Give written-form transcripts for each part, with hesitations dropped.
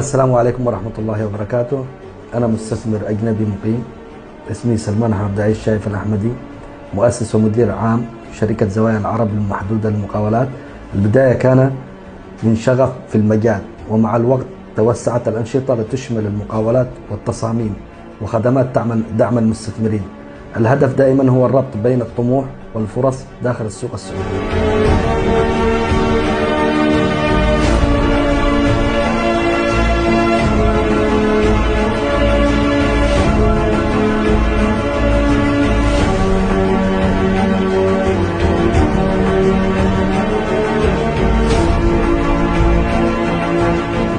السلام عليكم ورحمة الله وبركاته. أنا مستثمر أجنبي مقيم، اسمي سلمان عبد العزيز شايف الأحمدي، مؤسس ومدير عام شركة زوايا العرب المحدودة للمقاولات. البداية كان من شغف في المجال، ومع الوقت توسعت الأنشطة لتشمل المقاولات والتصاميم وخدمات دعم المستثمرين. الهدف دائما هو الربط بين الطموح والفرص داخل السوق السعودي.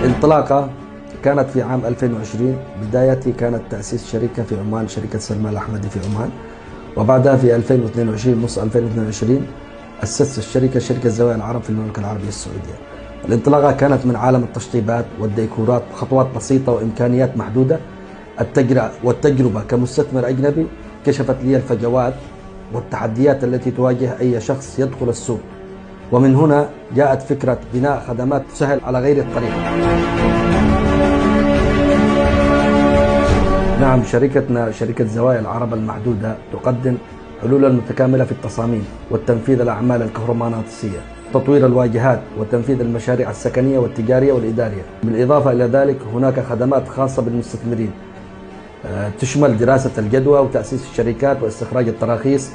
الانطلاقة كانت في عام 2020. بدايتي كانت تأسيس شركة في عمان، شركة سلمان الأحمدي في عمان، وبعدها في 2022 نص 2022 أسست شركة زوايا العرب في المملكة العربية السعودية. الانطلاقة كانت من عالم التشطيبات والديكورات، خطوات بسيطة وإمكانيات محدودة. والتجربة كمستثمر أجنبي كشفت لي الفجوات والتحديات التي تواجه أي شخص يدخل السوق، ومن هنا جاءت فكرة بناء خدمات تسهل على غير الطريق. نعم، شركتنا شركة زوايا العرب المحدودة تقدم حلولا متكاملة في التصاميم والتنفيذ الأعمال الكهرومغناطيسية، تطوير الواجهات وتنفيذ المشاريع السكنية والتجارية والإدارية. بالإضافة إلى ذلك هناك خدمات خاصة بالمستثمرين تشمل دراسة الجدوى وتأسيس الشركات واستخراج التراخيص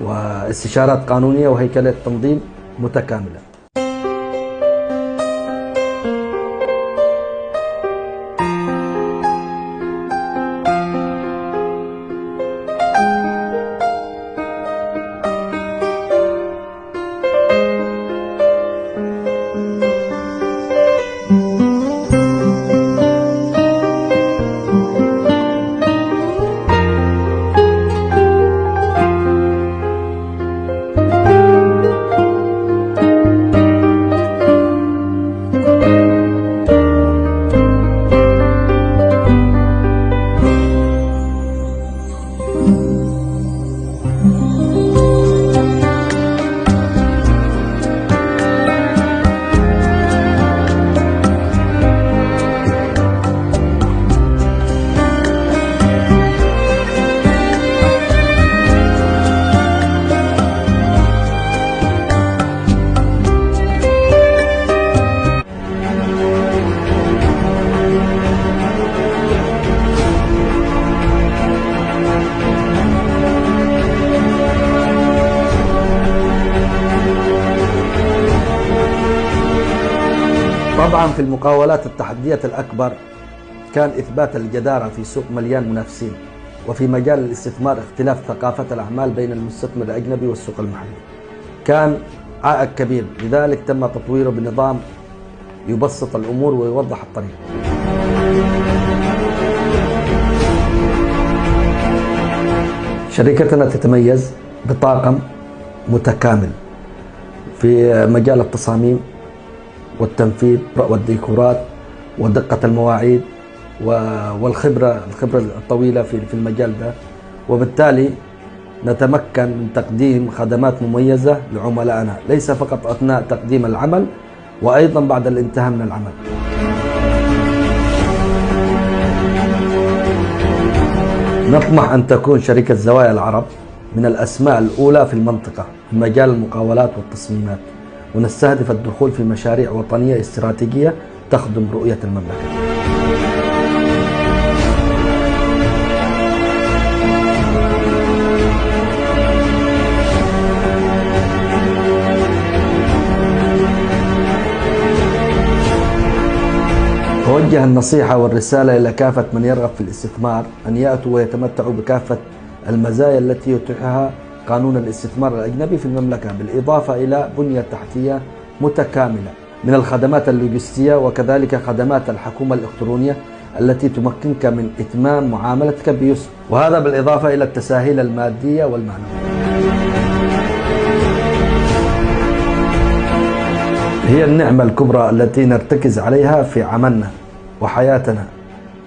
واستشارات قانونية وهيكلة تنظيم متكاملة. طبعا في المقاولات التحديات الأكبر كان إثبات الجدارة في سوق مليان منافسين، وفي مجال الاستثمار اختلاف ثقافة الأعمال بين المستثمر الأجنبي والسوق المحلي كان عائق كبير، لذلك تم تطويره بنظام يبسط الأمور ويوضح الطريق. شركتنا تتميز بطاقم متكامل في مجال التصاميم والتنفيذ والديكورات ودقة المواعيد والخبرة الطويلة في المجال ده، وبالتالي نتمكن من تقديم خدمات مميزة لعملائنا، ليس فقط أثناء تقديم العمل وأيضا بعد الانتهاء من العمل. نطمح أن تكون شركة زوايا العرب من الأسماء الأولى في المنطقة في مجال المقاولات والتصميمات، ونستهدف الدخول في مشاريع وطنية استراتيجية تخدم رؤية المملكة. أوجه النصيحة والرسالة إلى كافة من يرغب في الاستثمار أن يأتوا ويتمتعوا بكافة المزايا التي يتيحها قانون الاستثمار الأجنبي في المملكة، بالإضافة إلى بنية تحتية متكاملة من الخدمات اللوجستية، وكذلك خدمات الحكومة الإلكترونية التي تمكنك من إتمام معاملتك بيسر، وهذا بالإضافة إلى التسهيل المادية والمعنوية. هي النعمة الكبرى التي نرتكز عليها في عملنا وحياتنا.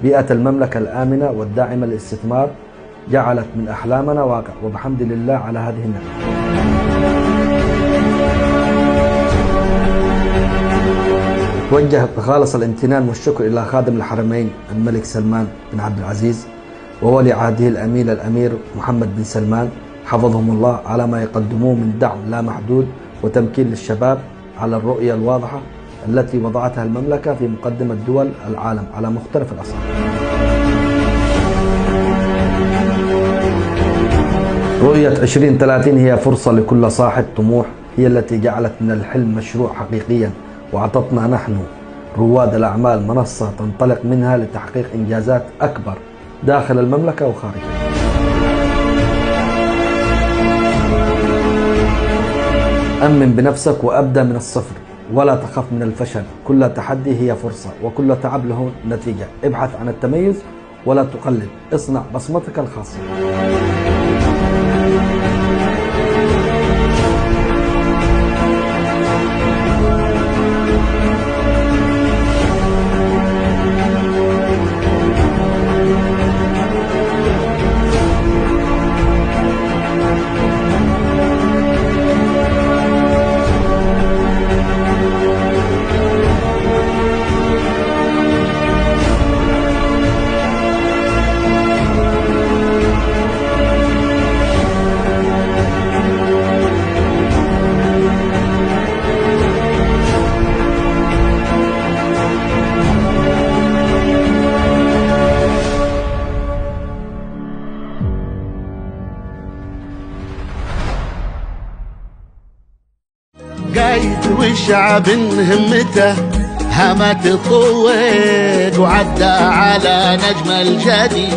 بيئة المملكة الآمنة والداعمة للاستثمار جعلت من أحلامنا واقع، وبحمد لله على هذه النعمة. توجه بخالص الامتنان والشكر إلى خادم الحرمين الملك سلمان بن عبد العزيز وولي عهده الأمين الأمير محمد بن سلمان حفظهم الله على ما يقدموه من دعم لا محدود وتمكين للشباب على الرؤية الواضحة التي وضعتها المملكة في مقدمة دول العالم على مختلف الأصعدة. رؤية 2030 هي فرصة لكل صاحب طموح، هي التي جعلت من الحلم مشروع حقيقيا وأعطتنا نحن رواد الأعمال منصة تنطلق منها لتحقيق إنجازات أكبر داخل المملكة وخارجها. أمن بنفسك وأبدأ من الصفر ولا تخف من الفشل، كل تحدي هي فرصة وكل تعب له نتيجة. ابحث عن التميز ولا تقلد، اصنع بصمتك الخاصة. قايد والشعب همته همت الطويق وعدى على نجم الجدي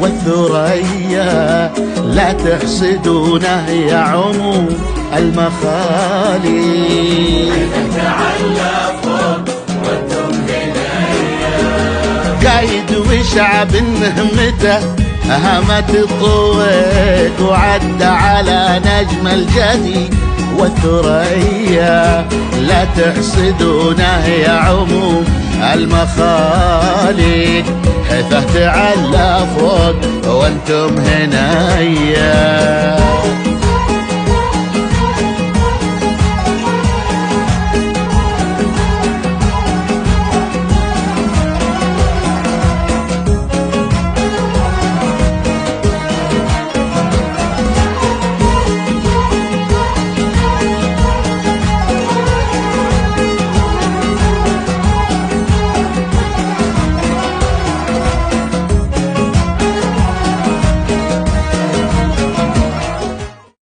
والثريا، لا تحسدونه يا عموم المخالي. قايد وشعب همته همت الطويق وعدى على نجم الجدي والثريا، لا تحسدونه يا عموم المخالق، حيثه تعلى فوق وانتم هنايا.